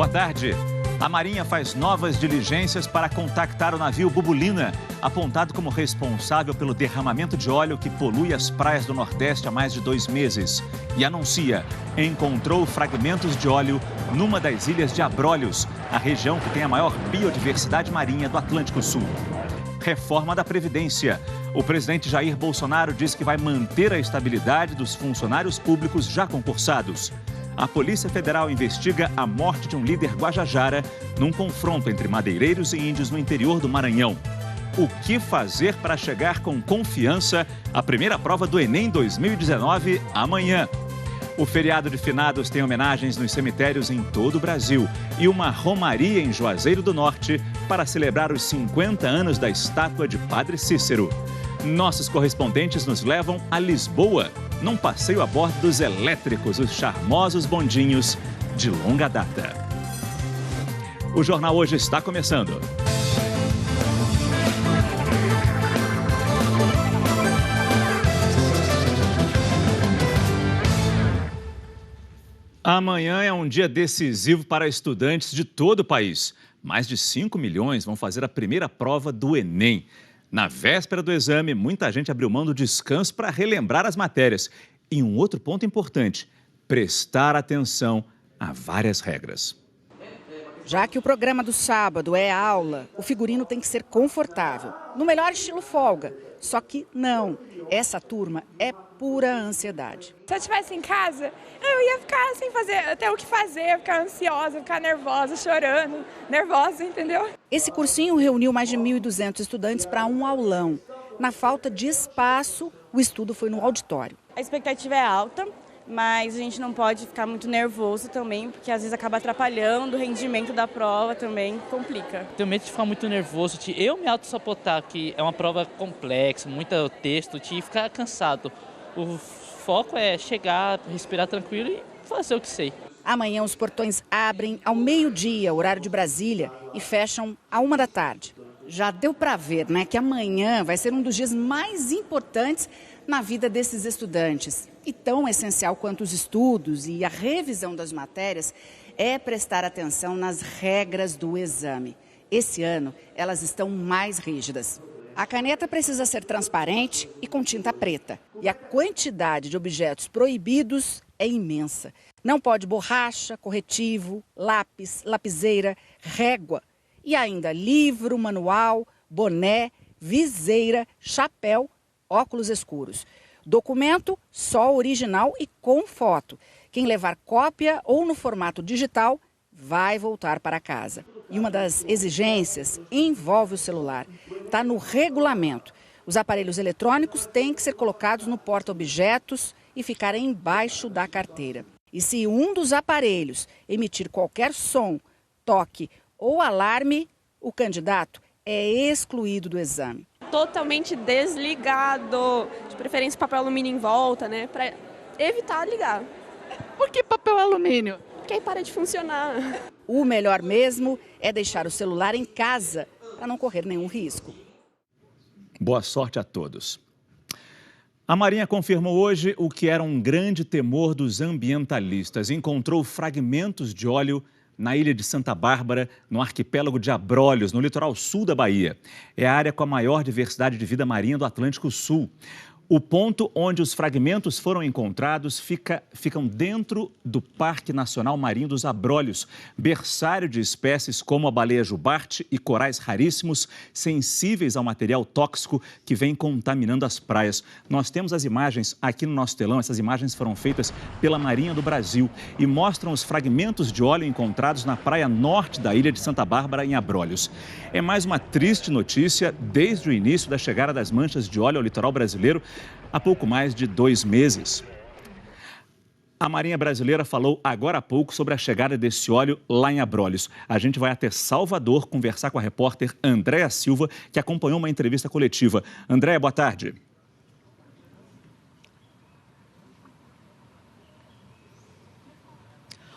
Boa tarde. A Marinha faz novas diligências para contactar o navio Bubulina, apontado como responsável pelo derramamento de óleo que polui as praias do Nordeste há mais de 2 meses. E anuncia, encontrou fragmentos de óleo numa das ilhas de Abrolhos, a região que tem a maior biodiversidade marinha do Atlântico Sul. Reforma da Previdência. O presidente Jair Bolsonaro diz que vai manter a estabilidade dos funcionários públicos já concursados. A Polícia Federal investiga a morte de um líder guajajara num confronto entre madeireiros e índios no interior do Maranhão. O que fazer para chegar com confiança à primeira prova do Enem 2019 amanhã? O feriado de finados tem homenagens nos cemitérios em todo o Brasil e uma romaria em Juazeiro do Norte para celebrar os 50 anos da estátua de Padre Cícero. Nossos correspondentes nos levam a Lisboa, num passeio a bordo dos elétricos, os charmosos bondinhos de longa data. O Jornal Hoje está começando. Amanhã é um dia decisivo para estudantes de todo o país. Mais de 5 milhões vão fazer a primeira prova do Enem. Na véspera do exame, muita gente abriu mão do descanso para relembrar as matérias. E um outro ponto importante, prestar atenção a várias regras. Já que o programa do sábado é aula, o figurino tem que ser confortável, no melhor estilo folga. Só que não, essa turma é pura ansiedade. Se eu estivesse em casa, eu ia ficar sem fazer até o que fazer, ficar ansiosa, ficar nervosa, chorando, nervosa, entendeu? Esse cursinho reuniu mais de 1.200 estudantes para um aulão. Na falta de espaço, o estudo foi no auditório. A expectativa é alta, mas a gente não pode ficar muito nervoso também, porque às vezes acaba atrapalhando o rendimento da prova, também complica. Tenho medo de ficar muito nervoso, de eu me auto-sabotar, que é uma prova complexa, muito texto, de ficar cansado. O foco é chegar, respirar tranquilo e fazer o que sei. Amanhã os portões abrem ao meio-dia, horário de Brasília, e fecham à 1 da tarde. Já deu para ver, né, que amanhã vai ser um dos dias mais importantes na vida desses estudantes. E tão essencial quanto os estudos e a revisão das matérias é prestar atenção nas regras do exame. Esse ano, elas estão mais rígidas. A caneta precisa ser transparente e com tinta preta. E a quantidade de objetos proibidos é imensa. Não pode borracha, corretivo, lápis, lapiseira, régua. E ainda livro, manual, boné, viseira, chapéu, óculos escuros. Documento só original e com foto. Quem levar cópia ou no formato digital vai voltar para casa. E uma das exigências envolve o celular. Está no regulamento. Os aparelhos eletrônicos têm que ser colocados no porta-objetos e ficar embaixo da carteira. E se um dos aparelhos emitir qualquer som, toque ou alarme, o candidato é excluído do exame. Totalmente desligado, de preferência papel alumínio em volta, né, para evitar ligar. Por que papel alumínio? Porque aí para de funcionar. O melhor mesmo é deixar o celular em casa para não correr nenhum risco. Boa sorte a todos. A Marinha confirmou hoje o que era um grande temor dos ambientalistas. Encontrou fragmentos de óleo na ilha de Santa Bárbara, no arquipélago de Abrolhos, no litoral sul da Bahia. É a área com a maior diversidade de vida marinha do Atlântico Sul. O ponto onde os fragmentos foram encontrados ficam dentro do Parque Nacional Marinho dos Abrolhos, berçário de espécies como a baleia jubarte e corais raríssimos, sensíveis ao material tóxico que vem contaminando as praias. Nós temos as imagens aqui no nosso telão, essas imagens foram feitas pela Marinha do Brasil e mostram os fragmentos de óleo encontrados na praia norte da ilha de Santa Bárbara, em Abrolhos. É mais uma triste notícia desde o início da chegada das manchas de óleo ao litoral brasileiro, há pouco mais de 2 meses. A Marinha Brasileira falou agora há pouco sobre a chegada desse óleo lá em Abrolhos. A gente vai até Salvador conversar com a repórter Andréa Silva, que acompanhou uma entrevista coletiva. Andréa, boa tarde.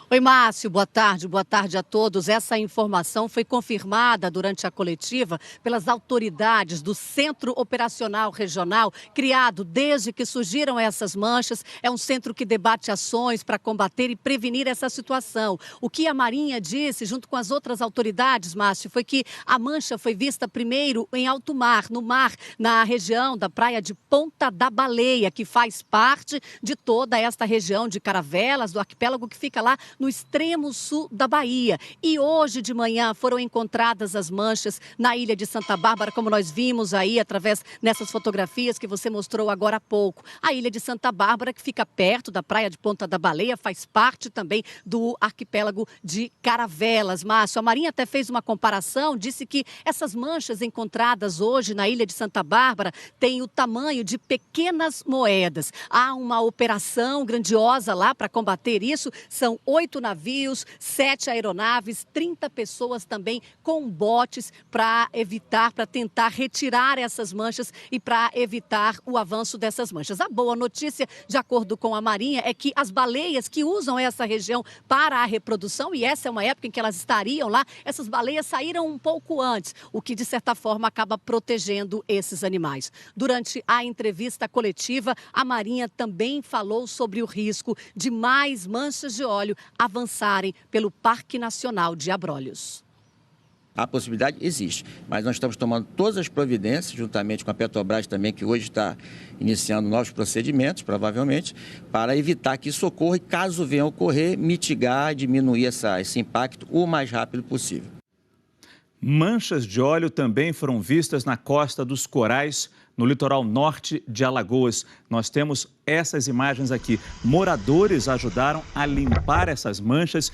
Oi, Oi, Márcio, boa tarde a todos. Essa informação foi confirmada durante a coletiva pelas autoridades do Centro Operacional Regional, criado desde que surgiram essas manchas. É um centro que debate ações para combater e prevenir essa situação. O que a Marinha disse, junto com as outras autoridades, Márcio, foi que a mancha foi vista primeiro em alto mar, no mar, na região da praia de Ponta da Baleia, que faz parte de toda esta região de Caravelas, do arquipélago que fica lá no extremo sul da Bahia. E hoje de manhã foram encontradas as manchas na ilha de Santa Bárbara, como nós vimos aí através nessas fotografias que você mostrou agora há pouco. A ilha de Santa Bárbara, que fica perto da praia de Ponta da Baleia, faz parte também do arquipélago de Caravelas. Márcio, a Marinha até fez uma comparação, disse que essas manchas encontradas hoje na ilha de Santa Bárbara têm o tamanho de pequenas moedas. Há uma operação grandiosa lá para combater isso. São 8 navios, 7 aeronaves, 30 pessoas também com botes para tentar retirar essas manchas e para evitar o avanço dessas manchas. A boa notícia, de acordo com a Marinha, é que as baleias que usam essa região para a reprodução, e essa é uma época em que elas estariam lá, essas baleias saíram um pouco antes, o que de certa forma acaba protegendo esses animais. Durante a entrevista coletiva, a Marinha também falou sobre o risco de mais manchas de óleo avançarem pelo Parque Nacional de Abrolhos. A possibilidade existe, mas nós estamos tomando todas as providências, juntamente com a Petrobras também, que hoje está iniciando novos procedimentos, provavelmente, para evitar que isso ocorra e, caso venha a ocorrer, mitigar, diminuir esse impacto o mais rápido possível. Manchas de óleo também foram vistas na Costa dos Corais, no litoral norte de Alagoas. Nós temos essas imagens aqui. Moradores ajudaram a limpar essas manchas,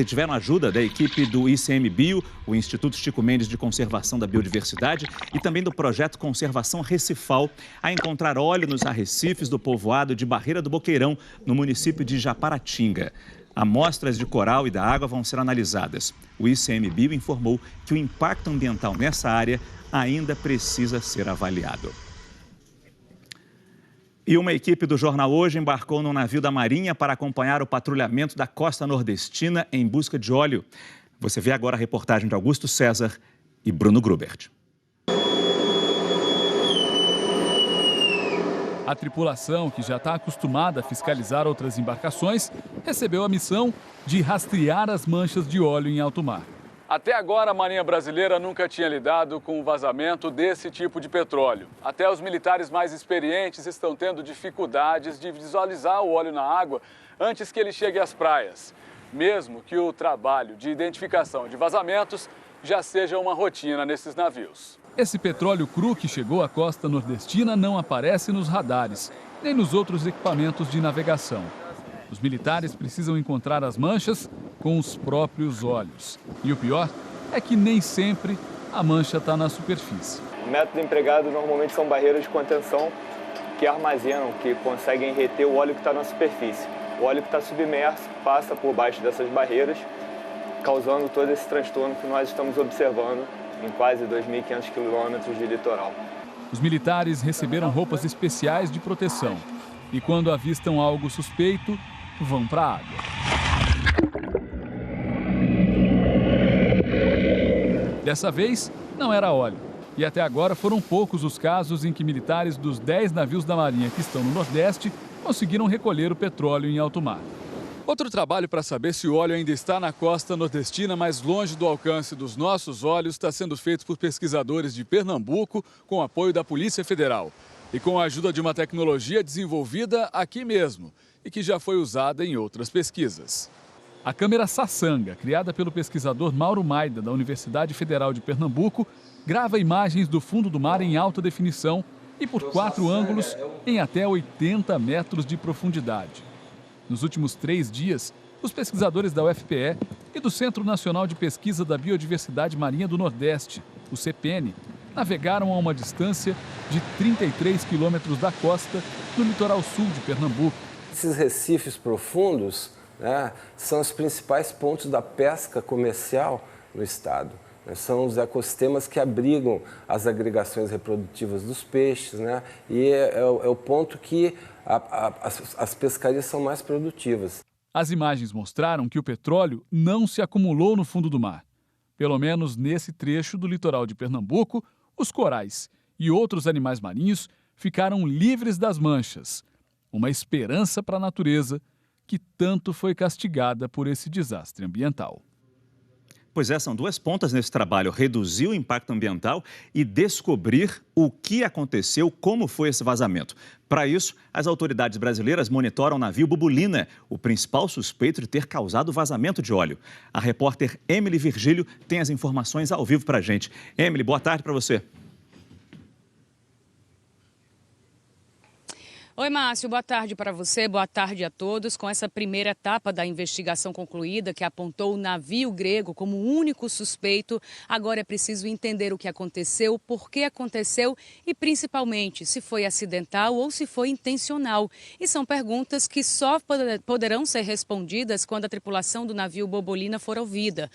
tiveram ajuda da equipe do ICMBio, o Instituto Chico Mendes de Conservação da Biodiversidade, e também do projeto Conservação Recifal, a encontrar óleo nos arrecifes do povoado de Barreira do Boqueirão, no município de Japaratinga. Amostras de coral e da água vão ser analisadas. O ICMBio informou que o impacto ambiental nessa área ainda precisa ser avaliado. E uma equipe do Jornal Hoje embarcou num navio da Marinha para acompanhar o patrulhamento da costa nordestina em busca de óleo. Você vê agora a reportagem de Augusto César e Bruno Grubert. A tripulação, que já está acostumada a fiscalizar outras embarcações, recebeu a missão de rastrear as manchas de óleo em alto mar. Até agora, a Marinha Brasileira nunca tinha lidado com o vazamento desse tipo de petróleo. Até os militares mais experientes estão tendo dificuldades de visualizar o óleo na água antes que ele chegue às praias, mesmo que o trabalho de identificação de vazamentos já seja uma rotina nesses navios. Esse petróleo cru que chegou à costa nordestina não aparece nos radares, nem nos outros equipamentos de navegação. Os militares precisam encontrar as manchas com os próprios olhos. E o pior é que nem sempre a mancha está na superfície. O método empregado normalmente são barreiras de contenção que armazenam, que conseguem reter o óleo que está na superfície. O óleo que está submerso passa por baixo dessas barreiras, causando todo esse transtorno que nós estamos observando em quase 2.500 quilômetros de litoral. Os militares receberam roupas especiais de proteção e, quando avistam algo suspeito, vão para a água. Dessa vez, não era óleo. E até agora foram poucos os casos em que militares dos 10 navios da Marinha que estão no Nordeste conseguiram recolher o petróleo em alto mar. Outro trabalho para saber se o óleo ainda está na costa nordestina, mais longe do alcance dos nossos olhos, está sendo feito por pesquisadores de Pernambuco, com apoio da Polícia Federal. E com a ajuda de uma tecnologia desenvolvida aqui mesmo e que já foi usada em outras pesquisas. A câmera Sassanga, criada pelo pesquisador Mauro Maida, da Universidade Federal de Pernambuco, grava imagens do fundo do mar em alta definição e por 4 ângulos em até 80 metros de profundidade. Nos últimos 3 dias, os pesquisadores da UFPE e do Centro Nacional de Pesquisa da Biodiversidade Marinha do Nordeste, o CPN, navegaram a uma distância de 33 quilômetros da costa no litoral sul de Pernambuco. Esses recifes profundos, são os principais pontos da pesca comercial no estado. São os ecossistemas que abrigam as agregações reprodutivas dos peixes, e é o ponto que as pescarias são mais produtivas. As imagens mostraram que o petróleo não se acumulou no fundo do mar. Pelo menos nesse trecho do litoral de Pernambuco, os corais e outros animais marinhos ficaram livres das manchas. Uma esperança para a natureza que tanto foi castigada por esse desastre ambiental. Pois é, são duas pontas nesse trabalho, reduzir o impacto ambiental e descobrir o que aconteceu, como foi esse vazamento. Para isso, as autoridades brasileiras monitoram o navio Bubulina, o principal suspeito de ter causado vazamento de óleo. A repórter Emily Virgílio tem as informações ao vivo para a gente. Emily, boa tarde para você. Oi, Márcio, boa tarde para você, boa tarde a todos. Com essa primeira etapa da investigação concluída, que apontou o navio grego como o único suspeito, agora é preciso entender o que aconteceu, por que aconteceu e, principalmente, se foi acidental ou se foi intencional. E são perguntas que só poderão ser respondidas quando a tripulação do navio Bubulina for ouvida.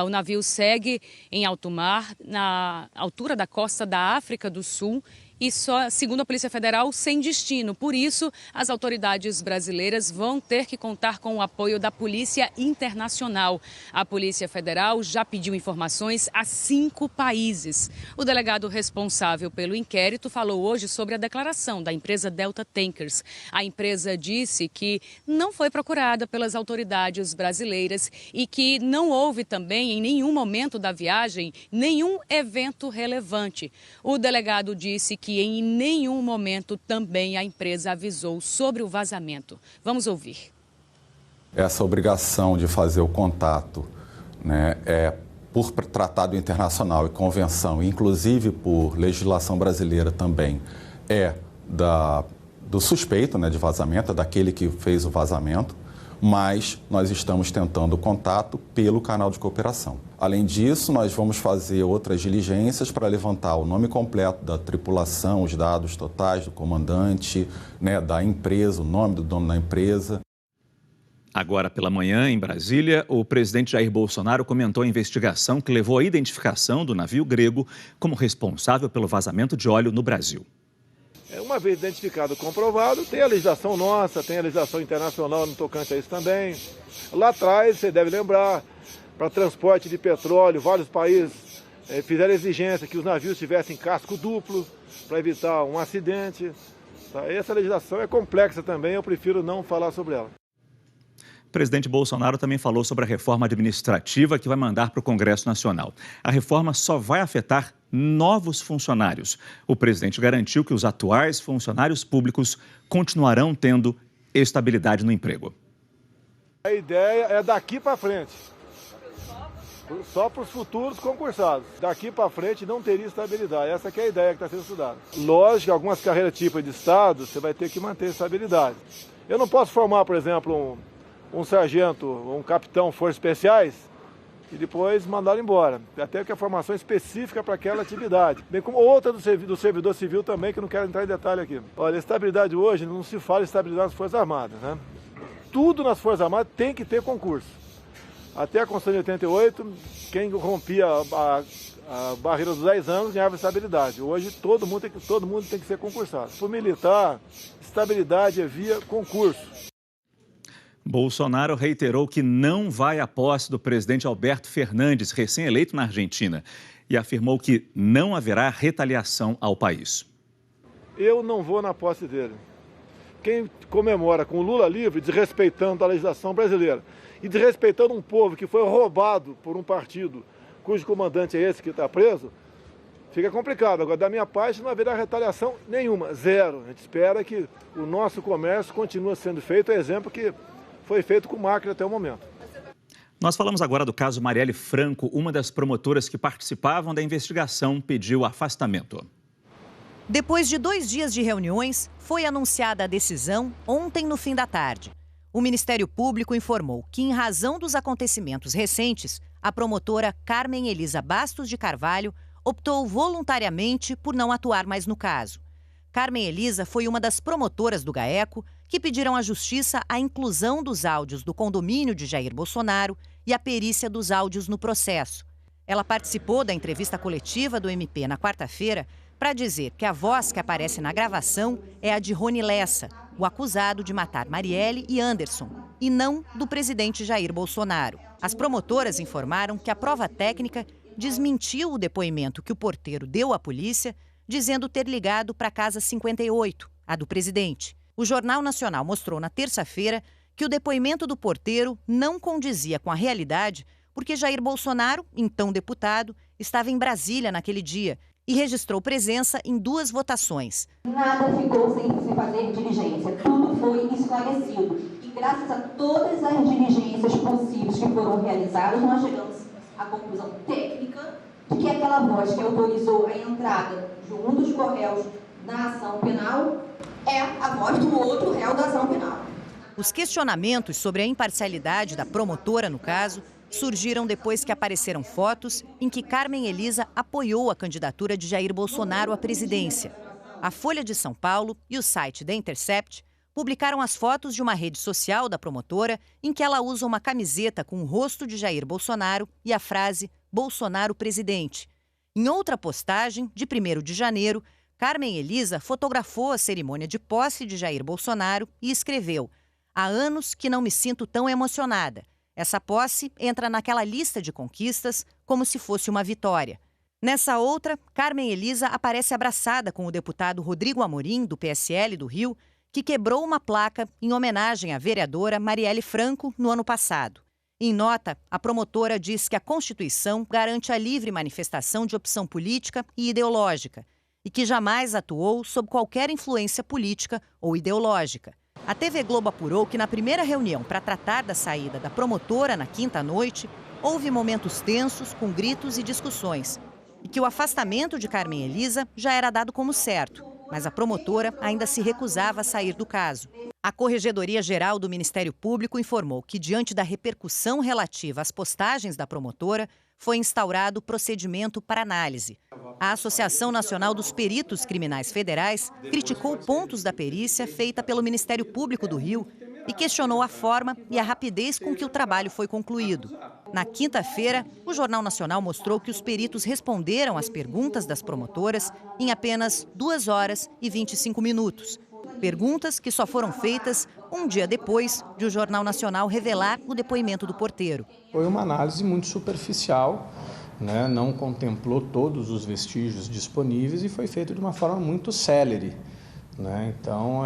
O navio segue em alto mar, na altura da costa da África do Sul, e só, segundo a Polícia Federal, sem destino. Por isso, as autoridades brasileiras vão ter que contar com o apoio da Polícia Internacional. A Polícia Federal já pediu informações a 5 países. O delegado responsável pelo inquérito falou hoje sobre a declaração da empresa Delta Tankers. A empresa disse que não foi procurada pelas autoridades brasileiras e que não houve também, em nenhum momento da viagem, nenhum evento relevante. O delegado disse que em nenhum momento também a empresa avisou sobre o vazamento. Vamos ouvir. Essa obrigação de fazer o contato, né, por tratado internacional e convenção, inclusive por legislação brasileira também, do suspeito, né, de vazamento, é daquele que fez o vazamento, mas nós estamos tentando o contato pelo canal de cooperação. Além disso, nós vamos fazer outras diligências para levantar o nome completo da tripulação, os dados totais do comandante, né, da empresa, o nome do dono da empresa. Agora pela manhã, em Brasília, o presidente Jair Bolsonaro comentou a investigação que levou à identificação do navio grego como responsável pelo vazamento de óleo no Brasil. Uma vez identificado, comprovado, tem a legislação nossa, tem a legislação internacional no tocante a isso também. Lá atrás, você deve lembrar, para transporte de petróleo, vários países fizeram exigência que os navios tivessem casco duplo para evitar um acidente. Tá? Essa legislação é complexa também, eu prefiro não falar sobre ela. O presidente Bolsonaro também falou sobre a reforma administrativa que vai mandar para o Congresso Nacional. A reforma só vai afetar novos funcionários. O presidente garantiu que os atuais funcionários públicos continuarão tendo estabilidade no emprego. A ideia é daqui para frente, só para os futuros concursados. Daqui para frente não teria estabilidade. Essa que é a ideia que está sendo estudada. Lógico que algumas carreiras tipo de Estado, você vai ter que manter estabilidade. Eu não posso formar, por exemplo, um sargento, um capitão Forças Especiais e depois mandá-lo embora. Até que a formação específica para aquela atividade. Bem como outra do servidor civil também, que eu não quero entrar em detalhe aqui. Olha, estabilidade hoje, não se fala estabilidade nas Forças Armadas, né? Tudo nas Forças Armadas tem que ter concurso. Até a Constituição de 88, quem rompia a barreira dos 10 anos ganhava estabilidade. Hoje todo mundo tem que ser concursado. Para o militar, estabilidade é via concurso. Bolsonaro reiterou que não vai à posse do presidente Alberto Fernandes, recém-eleito na Argentina, e afirmou que não haverá retaliação ao país. Eu não vou na posse dele. Quem comemora com o Lula livre, desrespeitando a legislação brasileira e desrespeitando um povo que foi roubado por um partido cujo comandante é esse que está preso, fica complicado. Agora, da minha parte, não haverá retaliação nenhuma, zero. A gente espera que o nosso comércio continue sendo feito, é exemplo que foi feito com máquina até o momento. Nós falamos agora do caso Marielle Franco, uma das promotoras que participavam da investigação, pediu afastamento. Depois de 2 dias de reuniões, foi anunciada a decisão ontem no fim da tarde. O Ministério Público informou que, em razão dos acontecimentos recentes, a promotora Carmen Elisa Bastos de Carvalho optou voluntariamente por não atuar mais no caso. Carmen Elisa foi uma das promotoras do GAECO que pediram à Justiça a inclusão dos áudios do condomínio de Jair Bolsonaro e a perícia dos áudios no processo. Ela participou da entrevista coletiva do MP na quarta-feira para dizer que a voz que aparece na gravação é a de Rony Lessa, o acusado de matar Marielle e Anderson, e não do presidente Jair Bolsonaro. As promotoras informaram que a prova técnica desmentiu o depoimento que o porteiro deu à polícia, dizendo ter ligado para a Casa 58, a do presidente. O Jornal Nacional mostrou na terça-feira que o depoimento do porteiro não condizia com a realidade, porque Jair Bolsonaro, então deputado, estava em Brasília naquele dia e registrou presença em 2 votações. Nada ficou sem fazer diligência, tudo foi esclarecido. E graças a todas as diligências possíveis que foram realizadas, nós chegamos à conclusão técnica de que aquela voz que autorizou a entrada de um dos corréus da ação penal é a voz do outro réu da ação penal. Os questionamentos sobre a imparcialidade da promotora no caso surgiram depois que apareceram fotos em que Carmen Elisa apoiou a candidatura de Jair Bolsonaro à presidência. A Folha de São Paulo e o site The Intercept publicaram as fotos de uma rede social da promotora em que ela usa uma camiseta com o rosto de Jair Bolsonaro e a frase "Bolsonaro presidente". Em outra postagem, de 1º de janeiro, Carmen Elisa fotografou a cerimônia de posse de Jair Bolsonaro e escreveu: "Há anos que não me sinto tão emocionada. Essa posse entra naquela lista de conquistas como se fosse uma vitória". Nessa outra, Carmen Elisa aparece abraçada com o deputado Rodrigo Amorim, do PSL do Rio, que quebrou uma placa em homenagem à vereadora Marielle Franco no ano passado. Em nota, a promotora diz que a Constituição garante a livre manifestação de opção política e ideológica e que jamais atuou sob qualquer influência política ou ideológica. A TV Globo apurou que na primeira reunião para tratar da saída da promotora na quinta noite, houve momentos tensos com gritos e discussões e que o afastamento de Carmen Elisa já era dado como certo, mas a promotora ainda se recusava a sair do caso. A Corregedoria-Geral do Ministério Público informou que, diante da repercussão relativa às postagens da promotora, foi instaurado procedimento para análise. A Associação Nacional dos Peritos Criminais Federais criticou pontos da perícia feita pelo Ministério Público do Rio e questionou a forma e a rapidez com que o trabalho foi concluído. Na quinta-feira, o Jornal Nacional mostrou que os peritos responderam às perguntas das promotoras em apenas 2 horas e 25 minutos. Perguntas que só foram feitas um dia depois de o Jornal Nacional revelar o depoimento do porteiro. Foi uma análise muito superficial, né? Não contemplou todos os vestígios disponíveis e foi feito de uma forma muito célere, né? Então,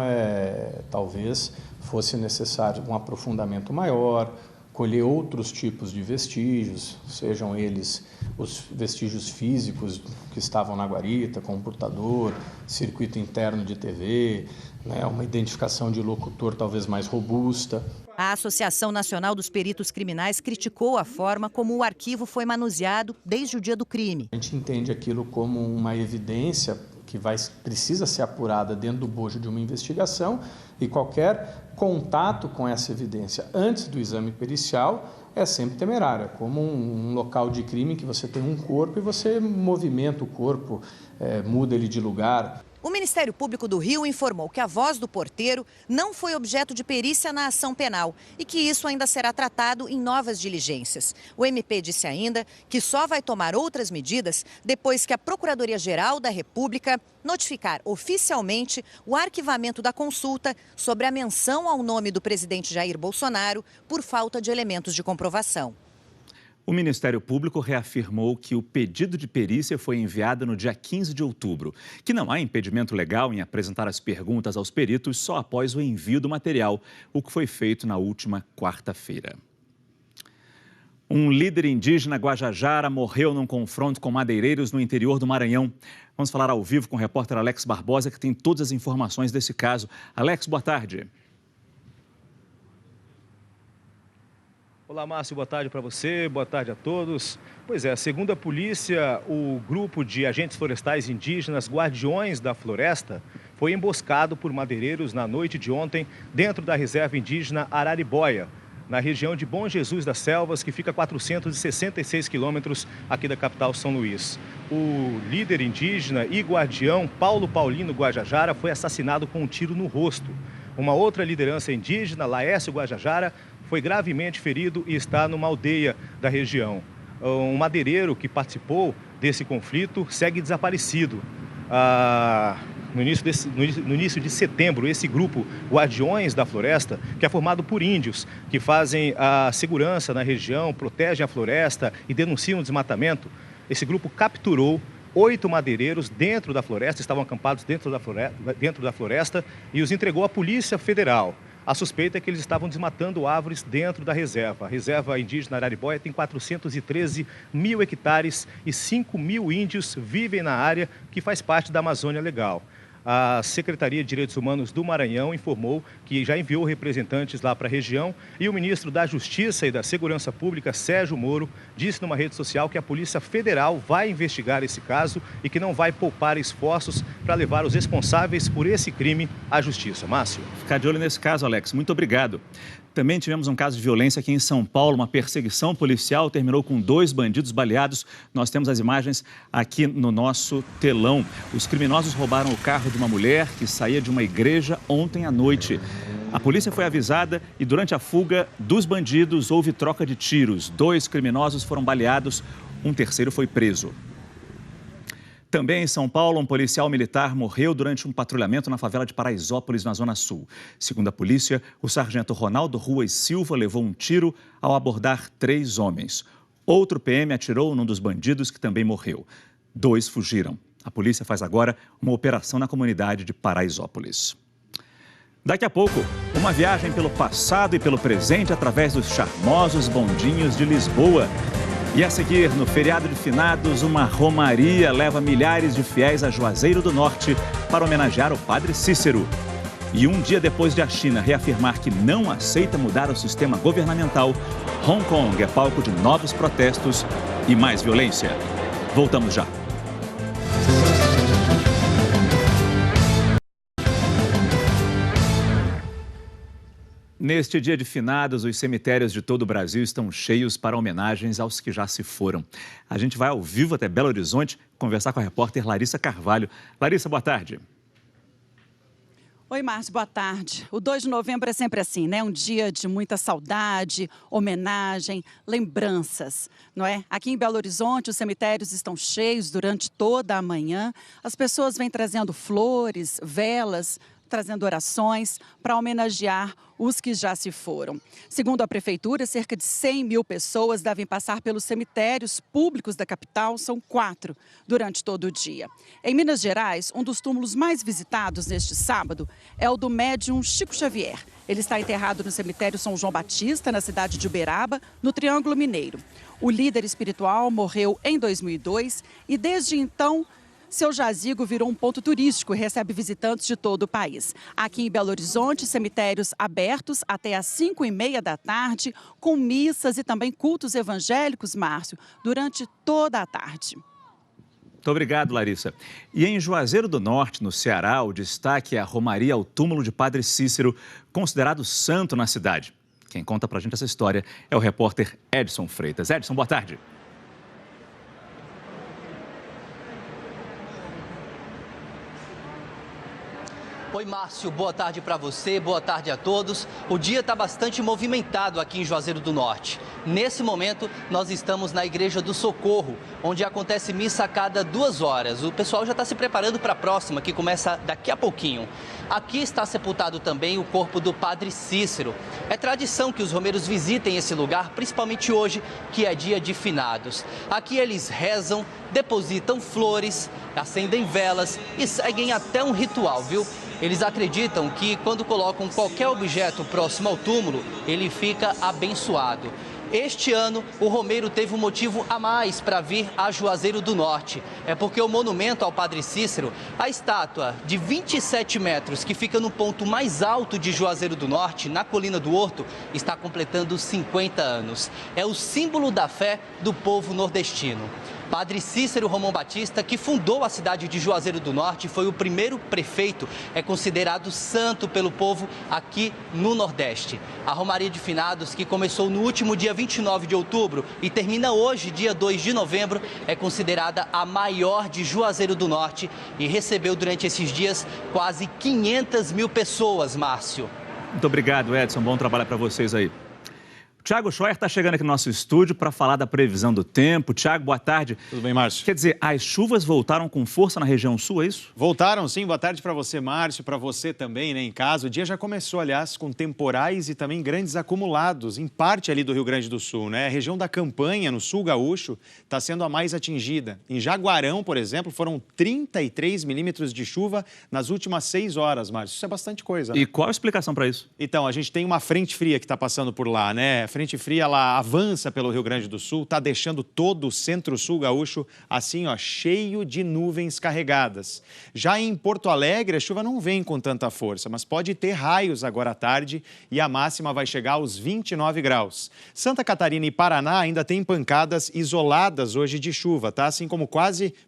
talvez fosse necessário um aprofundamento maior, colher outros tipos de vestígios, sejam eles os vestígios físicos que estavam na guarita, computador, circuito interno de TV, né, uma identificação de locutor talvez mais robusta. A Associação Nacional dos Peritos Criminais criticou a forma como o arquivo foi manuseado desde o dia do crime. A gente entende aquilo como uma evidência que precisa ser apurada dentro do bojo de uma investigação e qualquer contato com essa evidência antes do exame pericial é sempre temerário. É como um local de crime que você tem um corpo e você movimenta o corpo, muda ele de lugar. O Ministério Público do Rio informou que a voz do porteiro não foi objeto de perícia na ação penal e que isso ainda será tratado em novas diligências. O MP disse ainda que só vai tomar outras medidas depois que a Procuradoria-Geral da República notificar oficialmente o arquivamento da consulta sobre a menção ao nome do presidente Jair Bolsonaro por falta de elementos de comprovação. O Ministério Público reafirmou que o pedido de perícia foi enviado no dia 15 de outubro, que não há impedimento legal em apresentar as perguntas aos peritos só após o envio do material, o que foi feito na última quarta-feira. Um líder indígena guajajara morreu num confronto com madeireiros no interior do Maranhão. Vamos falar ao vivo com o repórter Alex Barbosa, que tem todas as informações desse caso. Alex, boa tarde. Olá, Márcio, boa tarde para você, boa tarde a todos. Pois é, segundo a polícia, o grupo de agentes florestais indígenas Guardiões da Floresta foi emboscado por madeireiros na noite de ontem dentro da reserva indígena Araribóia, na região de Bom Jesus das Selvas, que fica a 466 quilômetros aqui da capital São Luís. O líder indígena e guardião Paulo Paulino Guajajara foi assassinado com um tiro no rosto. Uma outra liderança indígena, Laércio Guajajara, foi gravemente ferido e está numa aldeia da região. Um madeireiro que participou desse conflito segue desaparecido. no início de setembro, esse grupo Guardiões da Floresta, que é formado por índios que fazem a segurança na região, protegem a floresta e denunciam o desmatamento. Esse grupo capturou 8 madeireiros dentro da floresta, estavam acampados dentro da floresta e os entregou à Polícia Federal. A suspeita é que eles estavam desmatando árvores dentro da reserva. A reserva indígena Araribóia tem 413 mil hectares e 5 mil índios vivem na área que faz parte da Amazônia Legal. A Secretaria de Direitos Humanos do Maranhão informou que já enviou representantes lá para a região e o ministro da Justiça e da Segurança Pública, Sérgio Moro, disse numa rede social que a Polícia Federal vai investigar esse caso e que não vai poupar esforços para levar os responsáveis por esse crime à justiça. Márcio. Ficar de olho nesse caso, Alex. Muito obrigado. Também tivemos um caso de violência aqui em São Paulo. Uma perseguição policial terminou com 2 bandidos baleados. Nós temos as imagens aqui no nosso telão. Os criminosos roubaram o carro de uma mulher que saía de uma igreja ontem à noite. A polícia foi avisada e durante a fuga dos bandidos houve troca de tiros. 2 criminosos foram baleados, um terceiro foi preso. Também em São Paulo, um policial militar morreu durante um patrulhamento na favela de Paraisópolis, na Zona Sul. Segundo a polícia, o sargento Ronaldo Ruas Silva levou um tiro ao abordar 3 homens. Outro PM atirou num dos bandidos que também morreu. 2 fugiram. A polícia faz agora uma operação na comunidade de Paraisópolis. Daqui a pouco, uma viagem pelo passado e pelo presente através dos charmosos bondinhos de Lisboa. E a seguir, no feriado de finados, uma romaria leva milhares de fiéis a Juazeiro do Norte para homenagear o Padre Cícero. E um dia depois de a China reafirmar que não aceita mudar o sistema governamental, Hong Kong é palco de novos protestos e mais violência. Voltamos já. Neste dia de finados, os cemitérios de todo o Brasil estão cheios para homenagens aos que já se foram. A gente vai ao vivo até Belo Horizonte conversar com a repórter Larissa Carvalho. Larissa, boa tarde. Oi, Márcio, boa tarde. O 2 de novembro é sempre assim, né? Um dia de muita saudade, homenagem, lembranças, não é? Aqui em Belo Horizonte, os cemitérios estão cheios durante toda a manhã. As pessoas vêm trazendo flores, velas, trazendo orações para homenagear os que já se foram. Segundo a Prefeitura, cerca de 100 mil pessoas devem passar pelos cemitérios públicos da capital, são 4 durante todo o dia. Em Minas Gerais, um dos túmulos mais visitados neste sábado é o do médium Chico Xavier. Ele está enterrado no cemitério São João Batista, na cidade de Uberaba, no Triângulo Mineiro. O líder espiritual morreu em 2002 e desde então seu jazigo virou um ponto turístico e recebe visitantes de todo o país. Aqui em Belo Horizonte, cemitérios abertos até às 5h30 da tarde, com missas e também cultos evangélicos, Márcio, durante toda a tarde. Muito obrigado, Larissa. E em Juazeiro do Norte, no Ceará, o destaque é a romaria ao túmulo de Padre Cícero, considerado santo na cidade. Quem conta pra gente essa história é o repórter Edson Freitas. Edson, boa tarde. Oi, Márcio, boa tarde para você, boa tarde a todos. O dia está bastante movimentado aqui em Juazeiro do Norte. Nesse momento, nós estamos na Igreja do Socorro, onde acontece missa a cada 2 horas. O pessoal já está se preparando para a próxima, que começa daqui a pouquinho. Aqui está sepultado também o corpo do Padre Cícero. É tradição que os romeiros visitem esse lugar, principalmente hoje, que é dia de finados. Aqui eles rezam, depositam flores, acendem velas e seguem até um ritual, viu? Eles acreditam que quando colocam qualquer objeto próximo ao túmulo, ele fica abençoado. Este ano, o romeiro teve um motivo a mais para vir a Juazeiro do Norte. É porque o monumento ao Padre Cícero, a estátua de 27 metros, que fica no ponto mais alto de Juazeiro do Norte, na Colina do Horto, está completando 50 anos. É o símbolo da fé do povo nordestino. Padre Cícero Romão Batista, que fundou a cidade de Juazeiro do Norte, foi o primeiro prefeito, é considerado santo pelo povo aqui no Nordeste. A Romaria de Finados, que começou no último dia 29 de outubro e termina hoje, dia 2 de novembro, é considerada a maior de Juazeiro do Norte e recebeu durante esses dias quase 500 mil pessoas, Márcio. Muito obrigado, Edson. Bom trabalho para vocês aí. Tiago Scheuer está chegando aqui no nosso estúdio para falar da previsão do tempo. Tiago, boa tarde. Tudo bem, Márcio? Quer dizer, as chuvas voltaram com força na região sul, é isso? Voltaram, sim. Boa tarde para você, Márcio, para você também, né, em casa. O dia já começou, aliás, com temporais e também grandes acumulados, em parte ali do Rio Grande do Sul, né? A região da Campanha, no sul gaúcho, está sendo a mais atingida. Em Jaguarão, por exemplo, foram 33 milímetros de chuva nas últimas 6 horas, Márcio. Isso é bastante coisa, né? E qual a explicação para isso? Então, a gente tem uma frente fria que está passando por lá, né? A frente fria, ela avança pelo Rio Grande do Sul, está deixando todo o centro-sul gaúcho assim, ó, cheio de nuvens carregadas. Já em Porto Alegre, a chuva não vem com tanta força, mas pode ter raios agora à tarde e a máxima vai chegar aos 29 graus. Santa Catarina e Paraná ainda tem pancadas isoladas hoje de chuva, tá? Assim como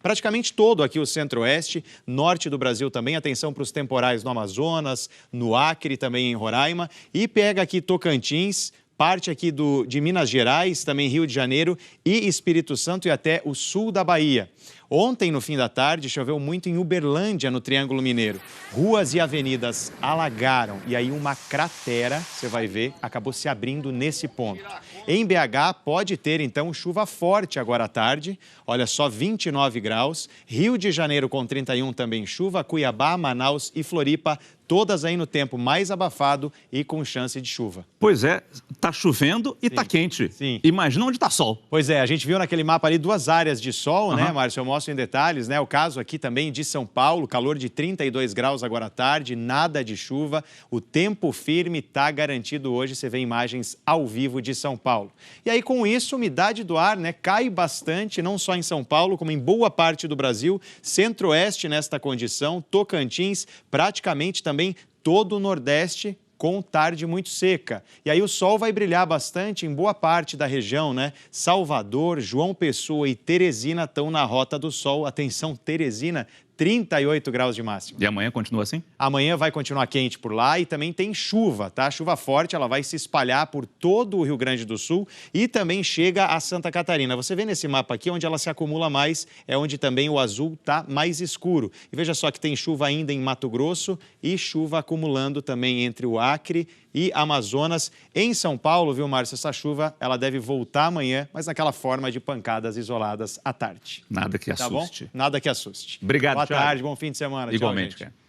praticamente todo aqui o centro-oeste, norte do Brasil também. Atenção para os temporais no Amazonas, no Acre, também em Roraima. E pega aqui Tocantins, parte aqui de Minas Gerais, também Rio de Janeiro e Espírito Santo e até o sul da Bahia. Ontem, no fim da tarde, choveu muito em Uberlândia, no Triângulo Mineiro. Ruas e avenidas alagaram e aí uma cratera, você vai ver, acabou se abrindo nesse ponto. Em BH, pode ter, então, chuva forte agora à tarde. Olha só, 29 graus. Rio de Janeiro com 31 também chuva. Cuiabá, Manaus e Floripa, todas aí no tempo mais abafado e com chance de chuva. Pois é, tá chovendo e tá quente. Sim. Imagina onde tá sol. Pois é, a gente viu naquele mapa ali 2 áreas de sol, né, Márcio? Eu mostro em detalhes, né? O caso aqui também de São Paulo, calor de 32 graus agora à tarde, nada de chuva. O tempo firme tá garantido hoje, você vê imagens ao vivo de São Paulo. E aí, com isso, umidade do ar, né, cai bastante, não só em São Paulo, como em boa parte do Brasil. Centro-oeste nesta condição, Tocantins, praticamente também todo o Nordeste com tarde muito seca. E aí o sol vai brilhar bastante em boa parte da região, né? Salvador, João Pessoa e Teresina estão na rota do sol. Atenção, Teresina, 38 graus de máxima. E amanhã continua assim? Amanhã vai continuar quente por lá e também tem chuva, tá? Chuva forte, ela vai se espalhar por todo o Rio Grande do Sul e também chega a Santa Catarina. Você vê nesse mapa aqui, onde ela se acumula mais, é onde também o azul tá mais escuro. E veja só que tem chuva ainda em Mato Grosso e chuva acumulando também entre o Acre e Amazonas. Em São Paulo, viu, Márcio, essa chuva, ela deve voltar amanhã, mas naquela forma de pancadas isoladas à tarde. Nada que assuste. Tá bom? Nada que assuste. Obrigado, Boa Thiago. tarde, bom fim de semana. Igualmente. Tchau, gente.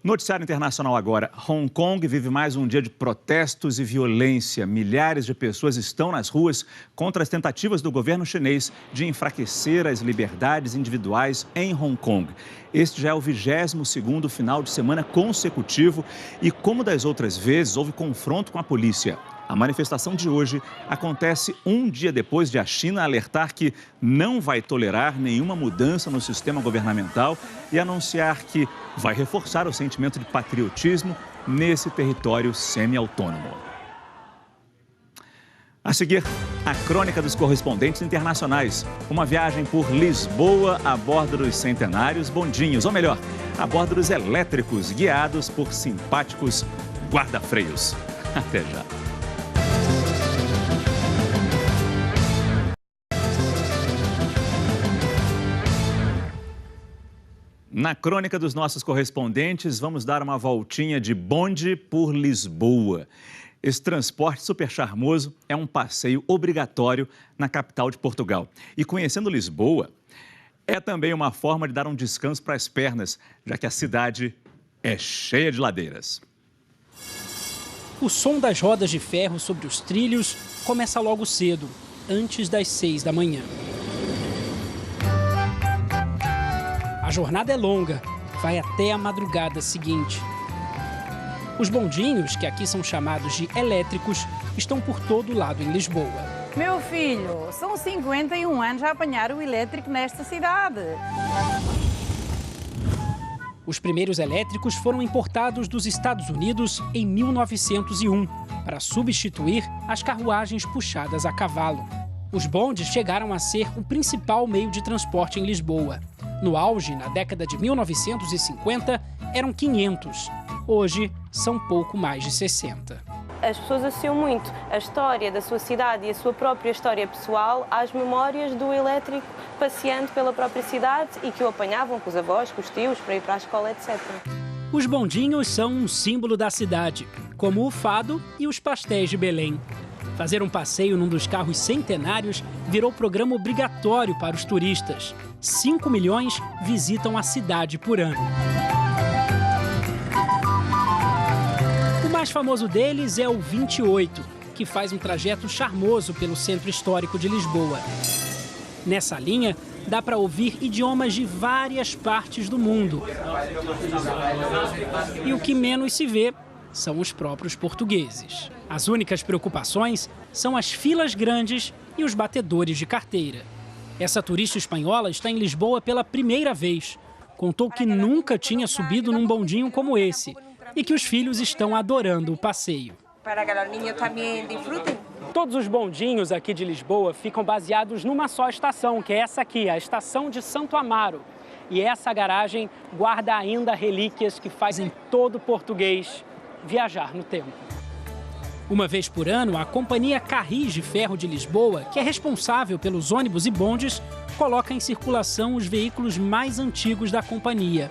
Noticiário internacional agora. Hong Kong vive mais um dia de protestos e violência. Milhares de pessoas estão nas ruas contra as tentativas do governo chinês de enfraquecer as liberdades individuais em Hong Kong. Este já é o 22º final de semana consecutivo e, como das outras vezes, houve confronto com a polícia. A manifestação de hoje acontece um dia depois de a China alertar que não vai tolerar nenhuma mudança no sistema governamental e anunciar que vai reforçar o sentimento de patriotismo nesse território semi-autônomo. A seguir, a crônica dos correspondentes internacionais. Uma viagem por Lisboa a bordo dos centenários bondinhos, ou melhor, a bordo dos elétricos guiados por simpáticos guarda-freios. Até já. Na crônica dos nossos correspondentes, vamos dar uma voltinha de bonde por Lisboa. Esse transporte super charmoso é um passeio obrigatório na capital de Portugal. E conhecendo Lisboa, é também uma forma de dar um descanso para as pernas, já que a cidade é cheia de ladeiras. O som das rodas de ferro sobre os trilhos começa logo cedo, antes das 6 da manhã. A jornada é longa, vai até a madrugada seguinte. Os bondinhos, que aqui são chamados de elétricos, estão por todo lado em Lisboa. Meu filho, são 51 anos a apanhar o elétrico nesta cidade. Os primeiros elétricos foram importados dos Estados Unidos em 1901, para substituir as carruagens puxadas a cavalo. Os bondes chegaram a ser o principal meio de transporte em Lisboa. No auge, na década de 1950, eram 500. Hoje, são pouco mais de 60. As pessoas associam muito a história da sua cidade e a sua própria história pessoal às memórias do elétrico passeando pela própria cidade e que o apanhavam com os avós, com os tios, para ir para a escola, etc. Os bondinhos são um símbolo da cidade, como o fado e os pastéis de Belém. Fazer um passeio num dos carros centenários virou programa obrigatório para os turistas. 5 milhões visitam a cidade por ano. O mais famoso deles é o 28, que faz um trajeto charmoso pelo centro histórico de Lisboa. Nessa linha, dá para ouvir idiomas de várias partes do mundo. E o que menos se vê são os próprios portugueses. As únicas preocupações são as filas grandes e os batedores de carteira. Essa turista espanhola está em Lisboa pela primeira vez. Contou que nunca tinha subido num bondinho como esse e que os filhos estão adorando o passeio. Para que os niños também disfrutem. Todos os bondinhos aqui de Lisboa ficam baseados numa só estação, que é essa aqui, a estação de Santo Amaro. E essa garagem guarda ainda relíquias que fazem todo português viajar no tempo. Uma vez por ano, a Companhia Carris de Ferro de Lisboa, que é responsável pelos ônibus e bondes, coloca em circulação os veículos mais antigos da companhia.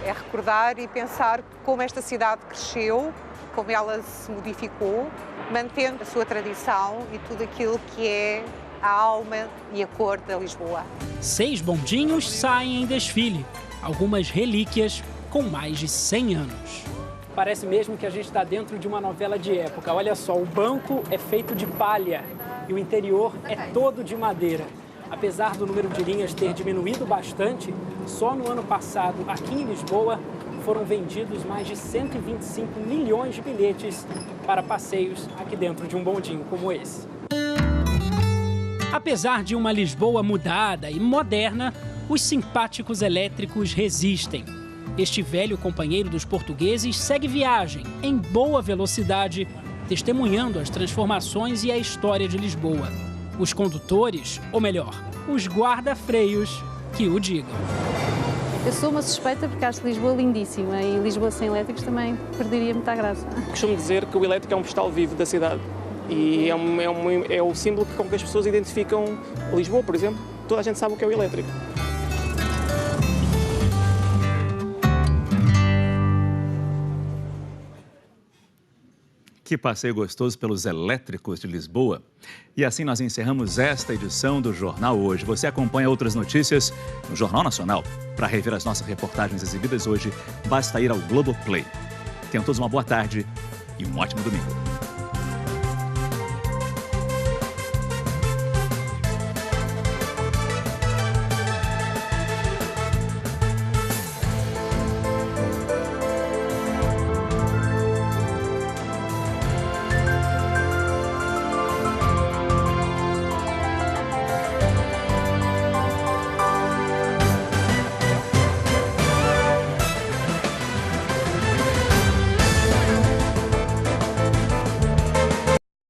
É recordar e pensar como esta cidade cresceu, como ela se modificou, mantendo a sua tradição e tudo aquilo que é a alma e a cor da Lisboa. 6 bondinhos saem em desfile, algumas relíquias com mais de 100 anos. Parece mesmo que a gente está dentro de uma novela de época. Olha só, o banco é feito de palha e o interior é todo de madeira. Apesar do número de linhas ter diminuído bastante, só no ano passado, aqui em Lisboa, foram vendidos mais de 125 milhões de bilhetes para passeios aqui dentro de um bondinho como esse. Apesar de uma Lisboa mudada e moderna, os simpáticos elétricos resistem. Este velho companheiro dos portugueses segue viagem em boa velocidade, testemunhando as transformações e a história de Lisboa. Os condutores, ou melhor, os guarda-freios, que o digam. Eu sou uma suspeita porque acho Lisboa lindíssima e Lisboa sem elétricos também perderia muita graça. Costumo dizer que o elétrico é um postal vivo da cidade e é o símbolo com que as pessoas identificam Lisboa, por exemplo. Toda a gente sabe o que é o elétrico. Que passeio gostoso pelos elétricos de Lisboa. E assim nós encerramos esta edição do Jornal Hoje. Você acompanha outras notícias no Jornal Nacional. Para rever as nossas reportagens exibidas hoje, basta ir ao Globoplay. Tenham todos uma boa tarde e um ótimo domingo.